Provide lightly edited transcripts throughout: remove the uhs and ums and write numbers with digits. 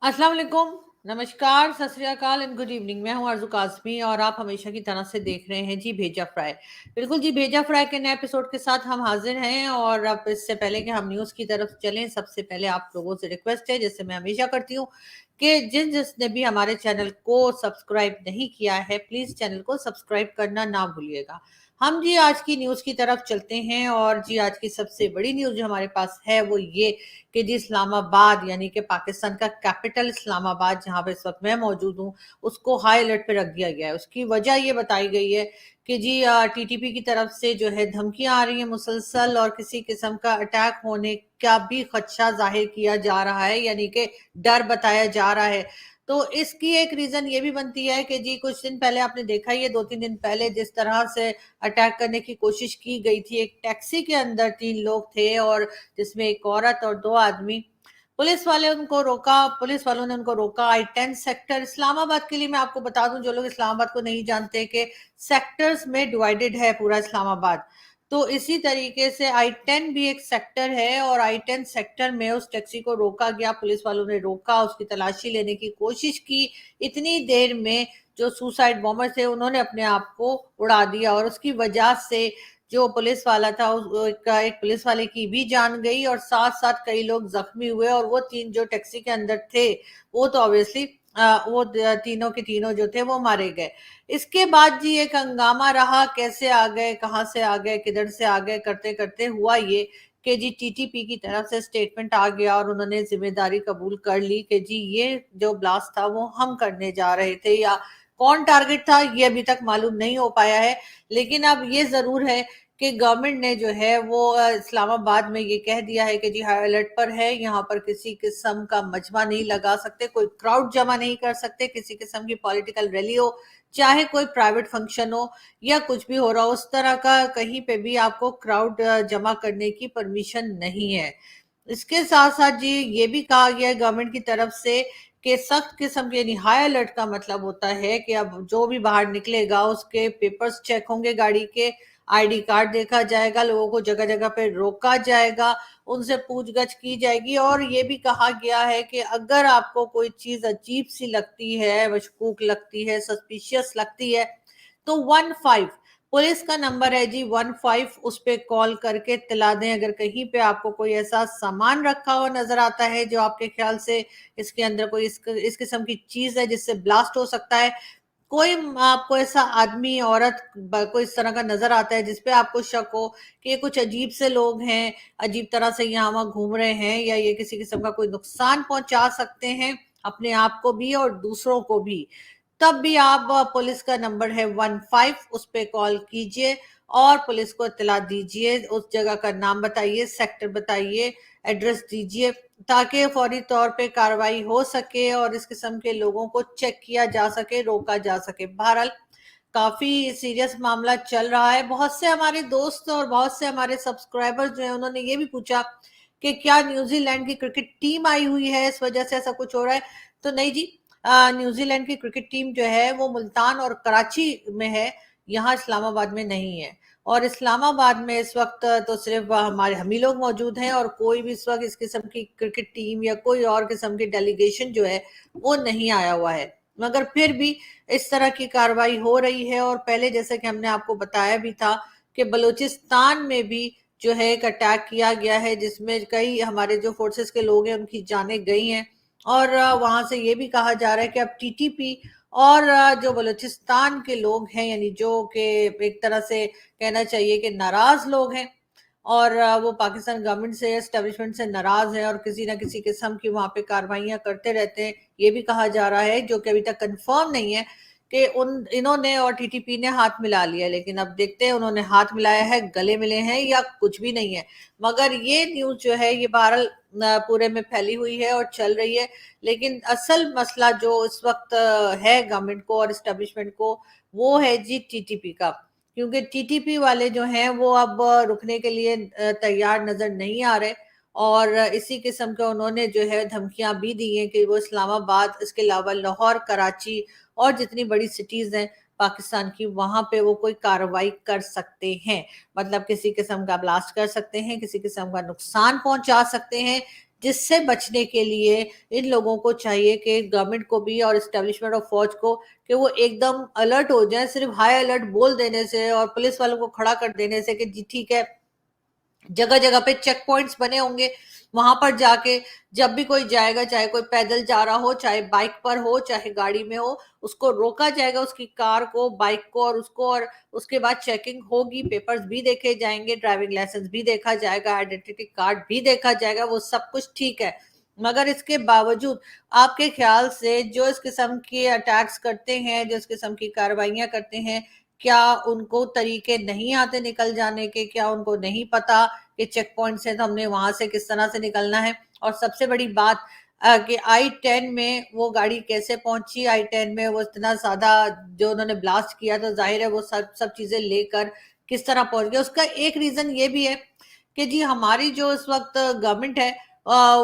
अस्सलाम वालेकुम, नमस्कार, सत श्री अकाल एंड गुड इवनिंग। मैं हूँ आरज़ू काज़मी और आप हमेशा की तरह से देख रहे हैं जी भेजा फ्राई। बिल्कुल जी, भेजा फ्राई के नए एपिसोड के साथ हम हाज़िर हैं और अब इससे पहले कि हम न्यूज़ की तरफ चलें, सबसे पहले आप लोगों से रिक्वेस्ट है, जैसे मैं हमेशा करती हूँ, कि जिसने भी हमारे चैनल को सब्सक्राइब नहीं किया है, प्लीज़ चैनल को सब्सक्राइब करना ना भूलिएगा। हम जी आज की न्यूज़ की तरफ चलते हैं और जी आज की सबसे बड़ी न्यूज़ जो हमारे पास है वो ये कि जी इस्लामाबाद यानी कि पाकिस्तान का कैपिटल इस्लामाबाद जहाँ पे इस वक्त मैं मौजूद हूँ, उसको हाई अलर्ट पे रख दिया गया है। उसकी वजह ये बताई गई है कि जी टीटीपी की तरफ से जो है धमकियां आ रही हैं मुसलसल और किसी किस्म का अटैक होने का भी खदशा जाहिर किया जा रहा है, यानी कि डर बताया जा रहा है। तो इसकी एक रीजन ये भी बनती है कि जी कुछ दिन पहले आपने देखा ही है, 2-3 दिन पहले जिस तरह से अटैक करने की कोशिश की गई थी। एक टैक्सी के अंदर 3 लोग थे और जिसमें एक औरत और 2 आदमी। पुलिस वालों ने उनको रोका। आई-10 सेक्टर इस्लामाबाद के लिए मैं आपको बता दूं, जो लोग इस्लामाबाद को नहीं जानते, कि सेक्टर्स में डिवाइडेड है पूरा इस्लामाबाद। तो इसी तरीके से आई-10 भी एक सेक्टर है और आई-10 सेक्टर में उस टैक्सी को रोका गया। पुलिस वालों ने रोका, उसकी तलाशी लेने की कोशिश की। इतनी देर में जो सुसाइड बॉम्बर थे उन्होंने अपने आप को उड़ा दिया और उसकी वजह से जो पुलिस वाला था एक पुलिस वाले की भी जान गई और साथ साथ कई लोग जख्मी हुए और वो 3 जो टैक्सी के अंदर थे वो तो ऑब्वियसली तीनों के तीनों जो थे वो मारे गए। इसके बाद जी एक हंगामा रहा, कैसे आ गए, कहाँ से आ गए, किधर से आ गए, करते करते हुआ ये कि जी टीटीपी की तरफ से स्टेटमेंट आ गया और उन्होंने जिम्मेदारी कबूल कर ली कि जी ये जो ब्लास्ट था वो हम करने जा रहे थे, या कौन टारगेट था ये अभी तक मालूम नहीं हो पाया है। लेकिन अब ये जरूर है कि गवर्नमेंट ने जो है वो इस्लामाबाद में ये कह दिया है कि जी हाई अलर्ट पर है, यहाँ पर किसी किस्म का मजमा नहीं लगा सकते, कोई क्राउड जमा नहीं कर सकते, किसी किस्म की पॉलिटिकल रैली हो, चाहे कोई प्राइवेट फंक्शन हो या कुछ भी हो रहा हो, उस तरह का कहीं पे भी आपको क्राउड जमा करने की परमिशन नहीं है। इसके साथ साथ जी ये भी कहा गया है गवर्नमेंट की तरफ से कि सख्त किस्म के यानी हाई अलर्ट का मतलब होता है कि अब जो भी बाहर निकलेगा उसके पेपर्स चेक होंगे, गाड़ी के आईडी कार्ड देखा जाएगा, लोगों को जगह जगह पे रोका जाएगा, उनसे पूछगछ की जाएगी और ये भी कहा गया है कि अगर आपको कोई चीज अजीब सी लगती है, मशकूक लगती है, सस्पिशियस लगती है, तो 15 पुलिस का नंबर है जी 15, उस पे कॉल करके इत्तला दें। अगर कहीं पे आपको कोई ऐसा सामान रखा हुआ नजर आता है जो आपके ख्याल से इसके अंदर कोई इस किस्म की चीज है जिससे ब्लास्ट हो सकता है, कोई आपको ऐसा आदमी औरत कोई इस तरह का नजर आता है जिसपे आपको शक हो कि ये कुछ अजीब से लोग हैं, अजीब तरह से यहाँ वहाँ घूम रहे हैं या ये किसी किस्म का कोई नुकसान पहुंचा सकते हैं अपने आप को भी और दूसरों को भी, तब भी आप पुलिस का नंबर है 15, उस पे कॉल कीजिए और पुलिस को इत्तला दीजिए। उस जगह का नाम बताइए, सेक्टर बताइए, एड्रेस दीजिए, ताकि फौरी तौर पे कार्रवाई हो सके और इस किस्म के लोगों को चेक किया जा सके, रोका जा सके। बहरहाल काफी सीरियस मामला चल रहा है। बहुत से हमारे दोस्त और बहुत से हमारे सब्सक्राइबर्स जो हैं उन्होंने ये भी पूछा कि क्या न्यूजीलैंड की क्रिकेट टीम आई हुई है इस वजह से ऐसा कुछ हो रहा है। तो नहीं जी, न्यूजीलैंड की क्रिकेट टीम जो है वो मुल्तान और कराची में है, यहाँ इस्लामाबाद में नहीं है। और इस्लामाबाद में इस वक्त तो सिर्फ हमारे हम ही लोग मौजूद हैं और कोई भी इस वक्त इस किस्म की क्रिकेट टीम या कोई और किस्म की डेलीगेशन जो है वो नहीं आया हुआ है। मगर फिर भी इस तरह की कार्रवाई हो रही है और पहले जैसे कि हमने आपको बताया भी था कि बलूचिस्तान में भी जो है एक अटैक किया गया है जिसमें कई हमारे जो फोर्सेस के लोग हैं उनकी जानें गई हैं और वहां से ये भी कहा जा रहा है कि अब टीटीपी और जो बलूचिस्तान के लोग हैं, यानी जो कि एक तरह से कहना चाहिए कि नाराज लोग हैं और वो पाकिस्तान गवर्नमेंट से, एस्टेब्लिशमेंट से नाराज है और किसी ना किसी किस्म की वहां पे कार्रवाइयां करते रहते हैं। ये भी कहा जा रहा है, जो कि अभी तक कंफर्म नहीं है, कि उन इन्होंने और टीटीपी ने हाथ मिला लिया। लेकिन अब देखते हैं उन्होंने हाथ मिलाया है, गले मिले हैं या कुछ भी नहीं है। मगर ये न्यूज जो है ये बहरहाल पूरे में फैली हुई है और चल रही है। लेकिन असल मसला जो इस वक्त है गवर्नमेंट को और एस्टेब्लिशमेंट को, वो है जी टीटीपी का। क्योंकि टीटीपी वाले जो हैं वो अब रुकने के लिए तैयार नजर नहीं आ रहे और इसी किस्म का उन्होंने जो है धमकियां भी दी हैं कि वो इस्लामाबाद, इसके अलावा लाहौर, कराची और जितनी बड़ी सिटीज हैं पाकिस्तान की, वहां पे वो कोई कार्रवाई कर सकते हैं। मतलब किसी किस्म का ब्लास्ट कर सकते हैं, किसी किस्म का नुकसान पहुंचा सकते हैं, جس سے بچنے کے لیے ان لوگوں کو چاہیے کہ گورنمنٹ کو بھی اور اسٹیبلشمنٹ آف فوج کو کہ وہ ایک دم الرٹ ہو جائیں. صرف ہائی الرٹ بول دینے سے اور پولیس والوں کو کھڑا کر دینے سے کہ جی ٹھیک ہے، جگہ جگہ پہ چیک پوائنٹس بنے ہوں گے، وہاں پر جا کے جب بھی کوئی جائے گا، چاہے کوئی پیدل جا رہا ہو، چاہے بائک پر ہو، چاہے گاڑی میں ہو، اس کو روکا جائے گا، اس کی کار کو، بائک کو، اور اس کے بعد چیکنگ ہوگی، پیپرز بھی دیکھے جائیں گے، ڈرائیونگ لائسنس بھی دیکھا جائے گا، آئیڈینٹی کارڈ بھی دیکھا جائے گا، وہ سب کچھ ٹھیک ہے. مگر اس کے باوجود آپ کے خیال سے جو اس قسم کے اٹیکس کرتے ہیں، جو اس قسم کی کارروائیاں کرتے ہیں، کیا ان کو طریقے نہیں آتے نکل جانے کے؟ کیا ان کو نہیں پتا کہ چیک پوائنٹ سے تو ہم نے وہاں سے کس طرح سے نکلنا ہے؟ اور سب سے بڑی بات کہ I-10 میں وہ گاڑی کیسے پہنچی؟ I-10 میں وہ اتنا زیادہ جو انہوں نے بلاسٹ کیا، تو ظاہر ہے وہ سب چیزیں لے کر کس طرح پہنچ گئے. اس کا ایک ریزن یہ بھی ہے کہ جی ہماری جو اس وقت گورنمنٹ ہے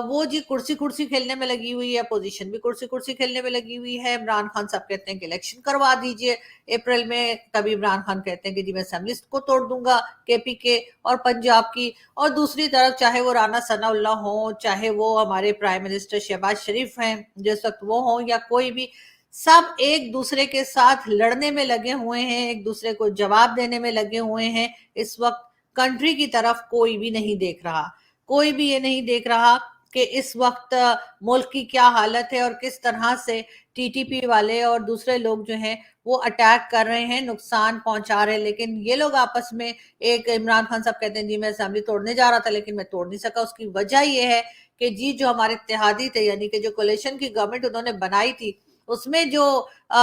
وہ جی کرسی کھیلنے میں لگی ہوئی ہے، اپوزیشن بھی کرسی کھیلنے میں لگی ہوئی ہے. عمران خان صاحب کہتے ہیں کہ الیکشن کروا دیجئے اپریل میں، کبھی عمران خان کہتے ہیں کہ جی میں اسمبلی کو توڑ دوں گا کے پی کے اور پنجاب کی، اور دوسری طرف چاہے وہ رانا ثناء اللہ ہوں، چاہے وہ ہمارے پرائم منسٹر شہباز شریف ہیں جس وقت وہ ہوں، یا کوئی بھی، سب ایک دوسرے کے ساتھ لڑنے میں لگے ہوئے ہیں، ایک دوسرے کو جواب دینے میں لگے ہوئے ہیں. اس وقت کنٹری کی طرف کوئی بھی نہیں دیکھ رہا، کوئی بھی یہ نہیں دیکھ رہا کہ اس وقت ملک کی کیا حالت ہے اور کس طرح سے ٹی ٹی پی والے اور دوسرے لوگ جو ہیں وہ اٹیک کر رہے ہیں، نقصان پہنچا رہے ہیں. لیکن یہ لوگ آپس میں، ایک عمران خان صاحب کہتے ہیں جی میں اسمبلی توڑنے جا رہا تھا لیکن میں توڑ نہیں سکا. اس کی وجہ یہ ہے کہ جی جو ہمارے اتحادی تھے، یعنی کہ جو کولیشن کی گورنمنٹ انہوں نے بنائی تھی، اس میں جو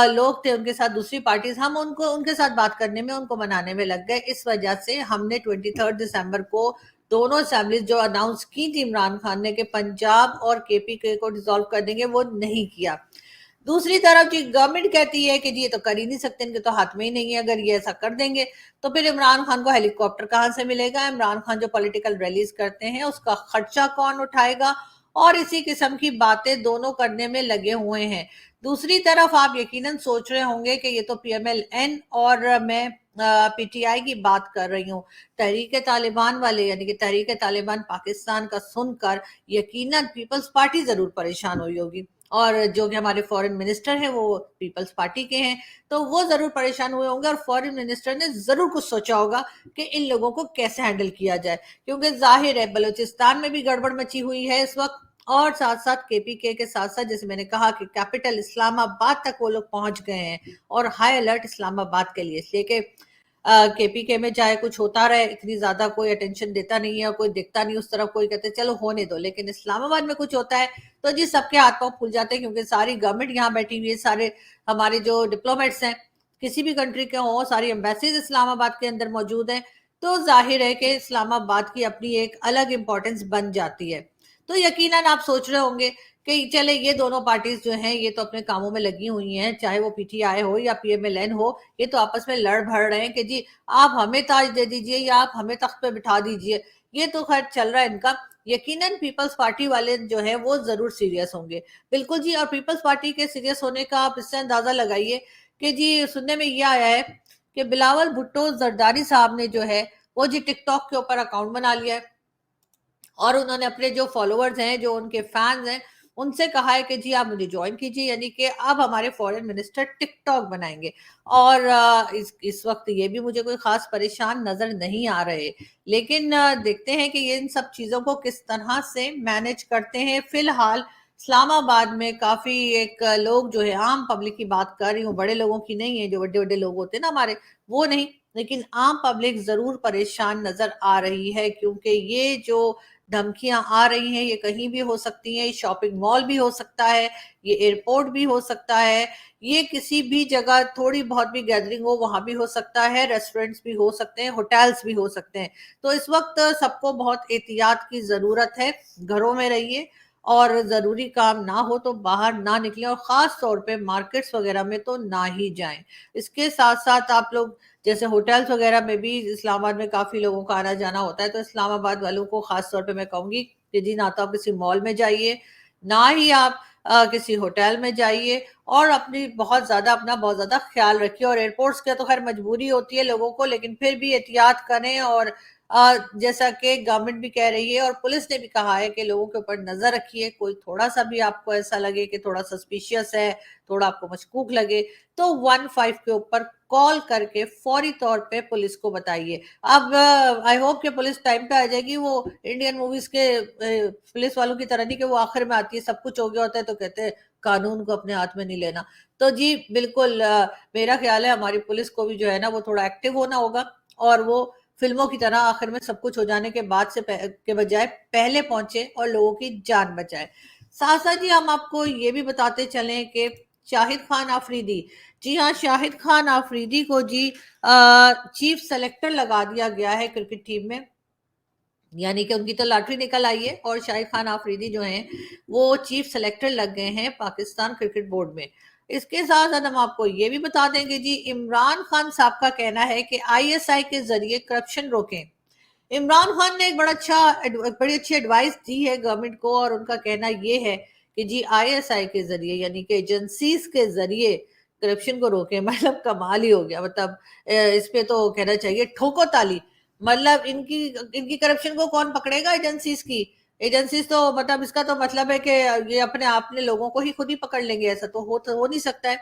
لوگ تھے ان کے ساتھ، دوسری پارٹیز، ہم ان کے ساتھ بات کرنے میں، ان کو منانے میں لگ گئے. اس وجہ سے ہم نے 23 دسمبر کو دونوں اسمبلیز جو اناؤنس کی تھی عمران خان نے کہ پنجاب اور کے پی کے کو ڈیزالو کر دیں گے، وہ نہیں کیا. دوسری طرف جی گورنمنٹ کہتی ہے کہ جی یہ تو کر ہی نہیں سکتے، ان کے تو ہاتھ میں ہی نہیں ہے، اگر یہ ایسا کر دیں گے تو پھر عمران خان کو ہیلی کاپٹر کہاں سے ملے گا؟ عمران خان جو پولیٹیکل ریلیز کرتے ہیں اس کا خرچہ کون اٹھائے گا؟ اور اسی قسم کی باتیں دونوں کرنے میں لگے ہوئے ہیں. دوسری طرف آپ یقیناً سوچ رہے ہوں گے کہ یہ تو پی ایم ایل این اور میں پی ٹی آئی کی بات کر رہی ہوں. تحریک طالبان والے، یعنی کہ تحریک طالبان پاکستان کا سن کر یقیناً پیپلز پارٹی ضرور پریشان ہوئی ہوگی، اور جو کہ ہمارے فورن منسٹر ہیں وہ پیپلز پارٹی کے ہیں، تو وہ ضرور پریشان ہوئے ہوں گے، اور فورن منسٹر نے ضرور کچھ سوچا ہوگا کہ ان لوگوں کو کیسے ہینڈل کیا جائے. کیونکہ ظاہر ہے بلوچستان میں بھی گڑبڑ مچی ہوئی ہے اس وقت، اور ساتھ ساتھ کے پی کے ساتھ ساتھ جیسے میں نے کہا کہ کیپٹل اسلام آباد تک وہ لوگ پہنچ گئے ہیں، اور ہائی الرٹ اسلام آباد کے لیے، اس لیے کہ کے پی کے میں چاہے کچھ ہوتا رہے، اتنی زیادہ کوئی اٹینشن دیتا نہیں ہے، کوئی دیکھتا نہیں اس طرف، کوئی کہتے چلو ہونے دو. لیکن اسلام آباد میں کچھ ہوتا ہے تو جی سب کے ہاتھ پاؤں پھول جاتے ہیں، کیونکہ ساری گورنمنٹ یہاں بیٹھی ہوئی ہے، سارے ہمارے جو ڈپلومیٹس ہیں کسی بھی کنٹری کے ہوں، ساری ایمبیسیز اسلام آباد کے اندر موجود ہیں، تو ظاہر ہے کہ اسلام آباد کی اپنی ایک الگ امپورٹنس بن جاتی ہے. تو یقیناً آپ سوچ رہے ہوں گے کہ چلے یہ دونوں پارٹیز جو ہیں یہ تو اپنے کاموں میں لگی ہوئی ہیں، چاہے وہ پی ٹی آئی ہو یا پی ایم ایل این ہو، یہ تو آپس میں لڑ بھڑ رہے ہیں کہ جی آپ ہمیں تاج دے دیجئے یا آپ ہمیں تخت پہ بٹھا دیجئے. یہ تو خیر چل رہا ہے ان کا. یقیناً پیپلز پارٹی والے جو ہیں وہ ضرور سیریس ہوں گے. بالکل جی. اور پیپلز پارٹی کے سیریس ہونے کا آپ اس سے اندازہ لگائیے کہ جی سننے میں یہ آیا ہے کہ بلاول بھٹو زرداری صاحب نے جو ہے وہ جی ٹک ٹاک کے اوپر اکاؤنٹ بنا لیا ہے، اور انہوں نے اپنے جو فالوورز ہیں، جو ان کے فینز ہیں، ان سے کہا ہے کہ جی آپ مجھے جوائن کیجیے، یعنی کہ اب ہمارے فورن منسٹر ٹک ٹاک بنائیں گے. اور اس وقت یہ بھی مجھے کوئی خاص پریشان نظر نہیں آ رہے، لیکن دیکھتے ہیں کہ یہ ان سب چیزوں کو کس طرح سے مینج کرتے ہیں. فی الحال اسلام آباد میں کافی ایک لوگ جو ہے، عام پبلک کی بات کر رہی ہوں، بڑے لوگوں کی نہیں ہے، جو بڑے بڑے لوگ ہوتے ہیں نا ہمارے، وہ نہیں، لیکن عام پبلک ضرور پریشان نظر آ رہی ہے. کیونکہ یہ جو دھمکیاں آ رہی ہیں یہ کہیں بھی ہو سکتی ہیں، شاپنگ مال بھی ہو سکتا ہے، یہ ایئرپورٹ بھی ہو سکتا ہے، یہ کسی بھی جگہ تھوڑی بہت بھی گیدرنگ ہو وہاں بھی ہو سکتا ہے، ریسٹورنٹس بھی ہو سکتے ہیں، ہوٹلز بھی ہو سکتے ہیں. تو اس وقت سب کو بہت احتیاط کی ضرورت ہے. گھروں میں رہیے، اور ضروری کام نہ ہو تو باہر نہ نکلیں، اور خاص طور پہ مارکیٹس وغیرہ میں تو نہ ہی جائیں. اس کے ساتھ ساتھ آپ لوگ جیسے ہوٹلز وغیرہ میں بھی، اسلام آباد میں کافی لوگوں کا آنا جانا ہوتا ہے، تو اسلام آباد والوں کو خاص طور پہ میں کہوں گی کہ جی نہ تو آپ کسی مال میں جائیے، نہ ہی آپ کسی ہوٹل میں جائیے، اور بہت زیادہ خیال رکھیے. اور ایئرپورٹس کے تو خیر مجبوری ہوتی ہے لوگوں کو، لیکن پھر بھی احتیاط کریں، اور जैसा कि गवर्नमेंट भी कह रही है और पुलिस ने भी कहा है कि लोगों के ऊपर नजर रखिए, कोई थोड़ा सा भी आपको ऐसा लगे कि थोड़ा सस्पिशियस है, थोड़ा आपको मशकूक लगे, तो 15 के ऊपर कॉल करके फौरी तौर पे पुलिस को बताइए। अब आई होप कि पुलिस टाइम पे आ जाएगी, वो इंडियन मूवीज के पुलिस वालों की तरह नहीं कि वो आखिर में आती है, सब कुछ हो गया होता है तो कहते हैं कानून को अपने हाथ में नहीं लेना। तो जी बिल्कुल, मेरा ख्याल है हमारी पुलिस को भी जो है ना वो थोड़ा एक्टिव होना होगा, और वो फिल्मों की तरह आखिर में सब कुछ हो जाने के बाद से के बजाय पहले पहुंचे और लोगों की जान बचाए। साथ साथ जी हम आपको ये भी बताते चलें कि शाहिद खान आफरीदी, जी हाँ, शाहिद खान आफरीदी को जी चीफ सेलेक्टर लगा दिया गया है क्रिकेट टीम में। यानी कि उनकी तो लॉटरी निकल आई है और शाहिद खान आफरीदी जो हैं वो चीफ सेलेक्टर लग गए हैं पाकिस्तान क्रिकेट बोर्ड में। इसके साथ साथ हम आपको ये भी बता देंगे जी, इमरान खान साहब का कहना है कि आईएसआई के जरिए करप्शन रोकें। इमरान खान ने एक बड़ी अच्छी एडवाइस दी है गवर्नमेंट को, और उनका कहना ये है कि जी आईएसआई के जरिए यानी कि एजेंसीज के जरिए करप्शन को रोके। मतलब कमाल ही हो गया, मतलब इस पे तो कहना चाहिए ठोको ताली। मतलब इनकी इनकी करप्शन को कौन पकड़ेगा, एजेंसीज की। एजेंसीज तो मतलब इसका तो मतलब है कि ये अपने आप ने लोगों को ही खुद ही पकड़ लेंगे, ऐसा तो हो नहीं सकता है।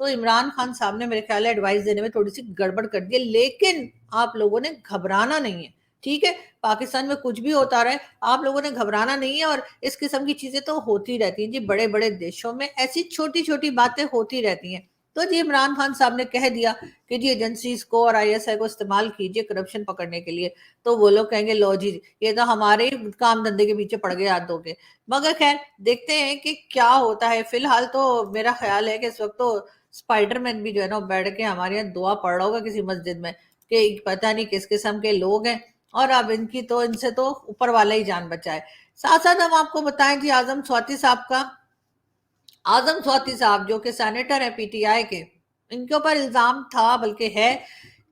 तो इमरान खान साहब ने मेरे ख्याल है एडवाइस देने में थोड़ी सी गड़बड़ कर दी है, लेकिन आप लोगों ने घबराना नहीं है, ठीक है। पाकिस्तान में कुछ भी होता रहे, आप लोगों ने घबराना नहीं है, और इस किस्म की चीजें तो होती रहती हैं जी, बड़े बड़े देशों में ऐसी छोटी छोटी बातें होती रहती हैं। तो जी इमरान खान साहब ने कह दिया कि जी एजेंसीज को और आईएसआई को इस्तेमाल कीजिए करप्शन पकड़ने के लिए, तो वो लोग कहेंगे लो जी ये तो हमारे ही काम धंधे के पीछे पड़ गए हाथ धो के। मगर खैर देखते हैं कि क्या होता है। फिलहाल तो मेरा ख्याल है कि इस वक्त तो स्पाइडरमैन भी जो है ना बैठ के हमारे यहाँ दुआ पड़ रहा होगा किसी मस्जिद में कि पता नहीं किस किस्म के लोग हैं, और अब इनसे तो ऊपर वाला ही जान बचाए। साथ साथ हम आपको बताएं जी, आजम स्वाति साहब जो कि सेनेटर है पीटीआई के, इनके ऊपर इल्जाम था बल्कि है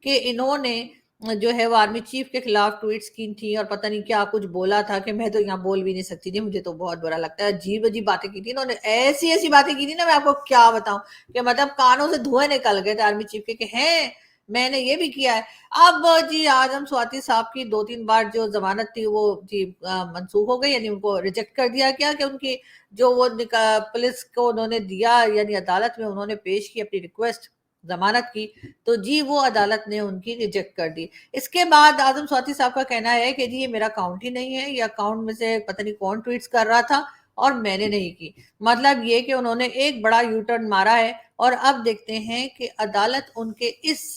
कि इन्होंने जो है वो आर्मी चीफ के खिलाफ ट्वीट्स की थी, और पता नहीं क्या कुछ बोला था कि मैं तो यहाँ बोल भी नहीं सकती थी, मुझे तो बहुत बुरा लगता है। अजीब अजीब बातें की थी इन्होंने, ऐसी ऐसी बातें की थी ना, मैं आपको क्या बताऊं कि मतलब कानों से धुएं निकल गए थे आर्मी चीफ के कि हैं मैंने ये भी किया है। अब जी आजम स्वाति साहब की 2-3 बार जो जमानत थी वो जी मनसूख हो गई, यानी उनको रिजेक्ट कर दिया गया कि उनकी जो वो पुलिस को उन्होंने दिया, यानी अदालत में उन्होंने पेश की अपनी रिक्वेस्ट जमानत की, तो जी वो अदालत ने उनकी रिजेक्ट कर दी। इसके बाद आजम स्वाति साहब का कहना है कि जी ये मेरा अकाउंट ही नहीं है, ये अकाउंट में से पता नहीं कौन ट्वीट्स कर रहा था और मैंने नहीं की। मतलब ये कि उन्होंने एक बड़ा यू टर्न मारा है, और अब देखते हैं कि अदालत उनके इस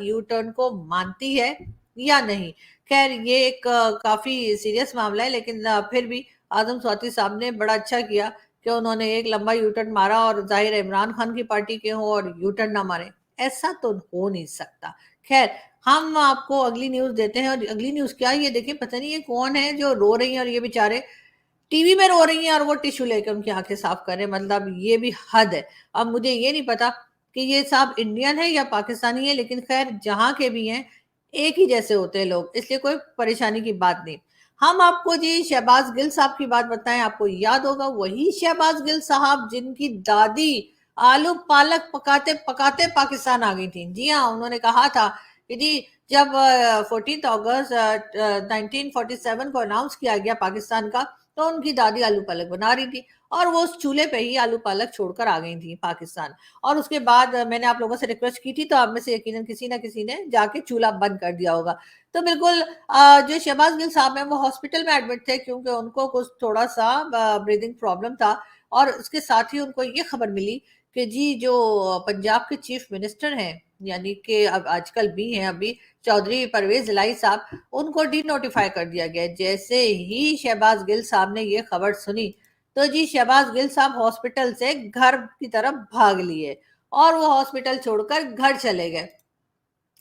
यू टर्न को मानती है या नहीं। खैर ये एक काफी सीरियस मामला है, लेकिन फिर भी आजम स्वाति साहब ने बड़ा अच्छा किया कि उन्होंने एक लंबा यू टर्न मारा, और जाहिर है इमरान खान की पार्टी के हों और यू टर्न ना मारे, ऐसा तो हो नहीं सकता। खैर हम आपको अगली न्यूज देते हैं, और अगली न्यूज क्या है ये देखिए, पता नहीं ये कौन है जो रो रही है, और ये बेचारे टीवी में रो रही हैं और वो टिश्यू लेकर उनकी आंखें साफ कर रहे हैं। मतलब ये भी हद है। अब मुझे ये नहीं पता कि ये साहब इंडियन है या पाकिस्तानी है, लेकिन खैर जहां के भी हैं एक ही जैसे होते हैं लोग, इसलिए कोई परेशानी की बात नहीं। हम आपको जी शहबाज गिल साहब की बात बताएं, आपको याद होगा वही शहबाज गिल साहब जिनकी दादी आलू पालक पकाते पकाते पाकिस्तान आ गई थी। जी हाँ, उन्होंने कहा था कि जी जब 14 अगस्त 1947 को अनाउंस किया गया पाकिस्तान का, तो उनकी दादी आलू पालक बना रही थी, और वो उस चूल्हे पे ही आलू पालक छोड़कर आ गई थी पाकिस्तान। और उसके बाद मैंने आप लोगों से रिक्वेस्ट की थी, तो आप में से यकीनन किसी ना किसी ने जाके चूल्हा बंद कर दिया होगा। तो बिल्कुल जो शहबाज गिल साहब हैं वो हॉस्पिटल में एडमिट थे, क्योंकि उनको कुछ थोड़ा सा ब्रीदिंग प्रॉब्लम था, और उसके साथ ही उनको ये खबर मिली कि जी जो पंजाब के चीफ मिनिस्टर हैं, यानी कि अब आजकल भी हैं अभी, चौधरी परवेज इलाही साहब, उनको डी नोटिफाई कर दिया गया। जैसे ही शहबाज गिल साहब ने ये खबर सुनी, तो जी शहबाज गिल साहब हॉस्पिटल से घर की तरफ भाग लिए, और वो हॉस्पिटल छोड़कर घर चले गए।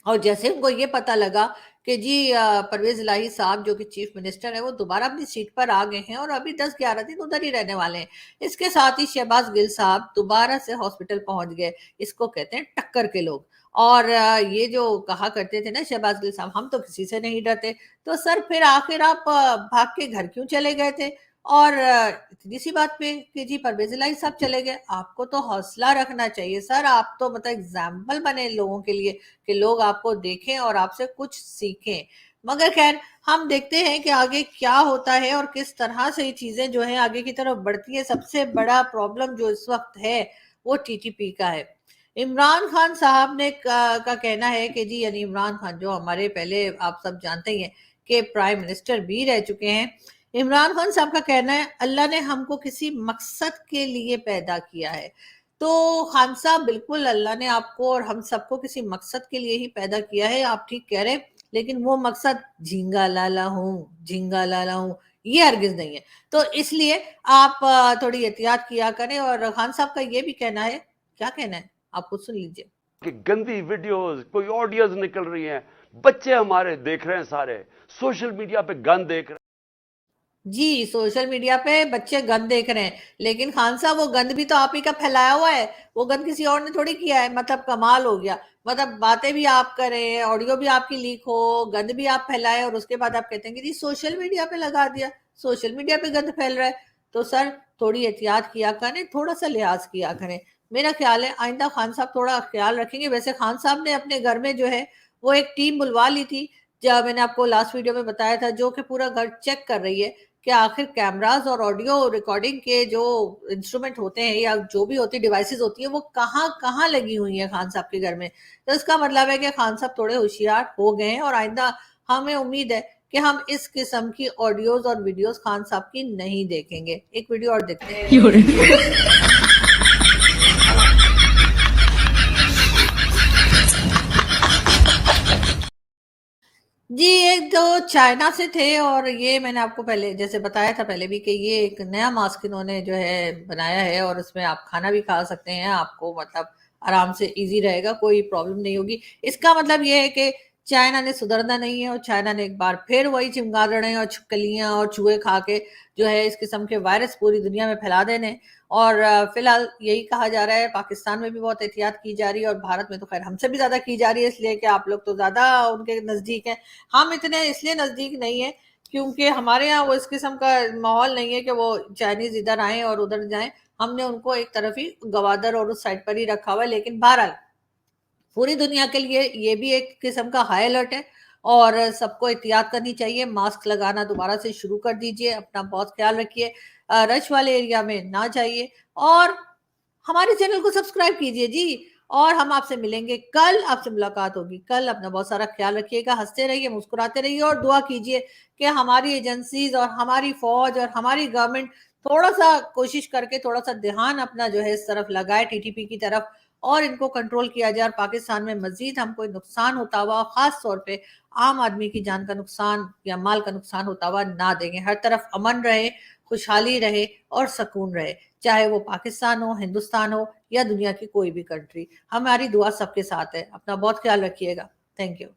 और जैसे उनको ये पता लगा कि जी परवेज इलाही साहब जो कि चीफ मिनिस्टर है वो दोबारा अपनी सीट पर आ गए हैं, और अभी 10-11 दिन उधर ही रहने वाले हैं, इसके साथ ही शहबाज गिल साहब दोबारा से हॉस्पिटल पहुंच गए। इसको कहते हैं टक्कर के लोग। और ये जो कहा करते थे ना शहबाज गिल साहब, हम तो किसी से नहीं डरते, तो सर फिर आखिर आप भाग के घर क्यों चले गए थे? और इतनी सी बात पे कि जी परवेज इलाही साहब चले गए, आपको तो हौसला रखना चाहिए सर, आप तो मतलब एग्जाम्पल बने लोगों के लिए कि लोग आपको देखें और आपसे कुछ सीखें। مگر خیر ہم دیکھتے ہیں کہ آگے کیا ہوتا ہے اور کس طرح سے یہ چیزیں جو ہیں آگے کی طرف بڑھتی ہیں. سب سے بڑا پرابلم جو اس وقت ہے وہ ٹی ٹی پی کا ہے. عمران خان صاحب نے کا کہنا ہے کہ جی یعنی عمران خان جو ہمارے پہلے آپ سب جانتے ہی ہیں کہ پرائم منسٹر بھی رہ چکے ہیں. عمران خان صاحب کا کہنا ہے اللہ نے ہم کو کسی مقصد کے لیے پیدا کیا ہے. تو خان صاحب بالکل اللہ نے آپ کو اور ہم سب کو کسی مقصد کے لیے ہی پیدا کیا ہے, آپ ٹھیک کہہ رہے ہیں, لیکن وہ مقصد جھینگا لالا ہوں یہ ہرگز نہیں ہے. تو اس لیے آپ تھوڑی احتیاط کیا کریں. اور خان صاحب کا یہ بھی کہنا ہے, کیا کہنا ہے آپ خود سن لیجئے, کہ گندی ویڈیوز کوئی آڈیوز نکل رہی ہیں, بچے ہمارے دیکھ رہے ہیں, سارے سوشل میڈیا پہ گند دیکھ رہے ہیں. جی سوشل میڈیا پہ بچے گند دیکھ رہے ہیں, لیکن خان صاحب وہ گند بھی تو آپ ہی کا پھیلایا ہوا ہے, وہ گند کسی اور نے تھوڑی کیا ہے. مطلب کمال ہو گیا, مطلب باتیں بھی آپ کریں, آڈیو بھی آپ کی لیک ہو, گند بھی آپ پھیلائے, اور اس کے بعد آپ کہتے ہیں کہ جی سوشل میڈیا پہ لگا دیا, سوشل میڈیا پہ گند پھیل رہا ہے. تو سر تھوڑی احتیاط کیا کریں, تھوڑا سا لحاظ کیا کریں. میرا خیال ہے آئندہ خان صاحب تھوڑا خیال رکھیں گے. ویسے خان صاحب نے اپنے گھر میں جو ہے وہ ایک ٹیم بلوا لی تھی, جب میں نے آپ کو لاسٹ ویڈیو میں بتایا تھا, جو کہ پورا گھر چیک کر رہی ہے کہ آخر کیمراز اور آڈیو ریکارڈنگ کے جو انسٹرومنٹ ہوتے ہیں یا جو بھی ہوتی ڈیوائسز ہوتی ہیں وہ کہاں کہاں لگی ہوئی ہیں خان صاحب کے گھر میں. تو اس کا مطلب ہے کہ خان صاحب تھوڑے ہوشیار ہو گئے ہیں, اور آئندہ ہمیں امید ہے کہ ہم اس قسم کی آڈیوز اور ویڈیوز خان صاحب کی نہیں دیکھیں گے. ایک ویڈیو اور دیکھتے ہیں. جی ایک دو چائنا سے تھے, اور یہ میں نے آپ کو پہلے جیسے بتایا تھا پہلے بھی کہ یہ ایک نیا ماسک انہوں نے جو ہے بنایا ہے, اور اس میں آپ کھانا بھی کھا سکتے ہیں, آپ کو مطلب آرام سے ایزی رہے گا, کوئی پرابلم نہیں ہوگی. اس کا مطلب یہ ہے کہ چائنا نے سدھرنا نہیں ہے, اور چائنا نے ایک بار پھر وہی چمگادڑیں اور چھپکلیاں اور چوہے کھا کے جو ہے اس قسم کے وائرس پوری دنیا میں پھیلا دینے. اور فی الحال یہی کہا جا رہا ہے, پاکستان میں بھی بہت احتیاط کی جا رہی ہے, اور بھارت میں تو خیر ہم سے بھی زیادہ کی جا رہی ہے, اس لیے کہ آپ لوگ تو زیادہ ان کے نزدیک ہیں. ہم اتنے اس لیے نزدیک نہیں ہیں کیونکہ ہمارے یہاں وہ اس قسم کا ماحول نہیں ہے کہ وہ چائنیز ادھر آئیں اور ادھر جائیں. ہم نے ان کو ایک طرف ہی گوادر اور اس سائڈ پر ہی رکھا ہوا ہے. لیکن بہرحال پوری دنیا کے لیے یہ بھی ایک قسم کا ہائی الرٹ ہے, اور سب کو احتیاط کرنی چاہیے. ماسک لگانا دوبارہ سے شروع کر دیجئے, اپنا بہت خیال رکھیے, رش والے ایریا میں نہ جائیے, اور ہمارے چینل کو سبسکرائب کیجئے جی. اور ہم آپ سے ملیں گے کل, آپ سے ملاقات ہوگی کل. اپنا بہت سارا خیال رکھیے گا, ہنستے رہیے, مسکراتے رہیے, اور دعا کیجئے کہ ہماری ایجنسیز اور ہماری فوج اور ہماری گورنمنٹ تھوڑا سا کوشش کر کے تھوڑا سا دھیان اپنا جو ہے اس طرف لگائے, ٹی ٹی پی کی طرف, اور ان کو کنٹرول کیا جائے, اور پاکستان میں مزید ہم کوئی نقصان ہوتا ہوا, خاص طور پہ عام آدمی کی جان کا نقصان یا مال کا نقصان ہوتا ہوا نہ دیں گے. ہر طرف امن رہے, خوشحالی رہے اور سکون رہے, چاہے وہ پاکستان ہو, ہندوستان ہو, یا دنیا کی کوئی بھی کنٹری. ہماری دعا سب کے ساتھ ہے. اپنا بہت خیال رکھیے گا. Thank you.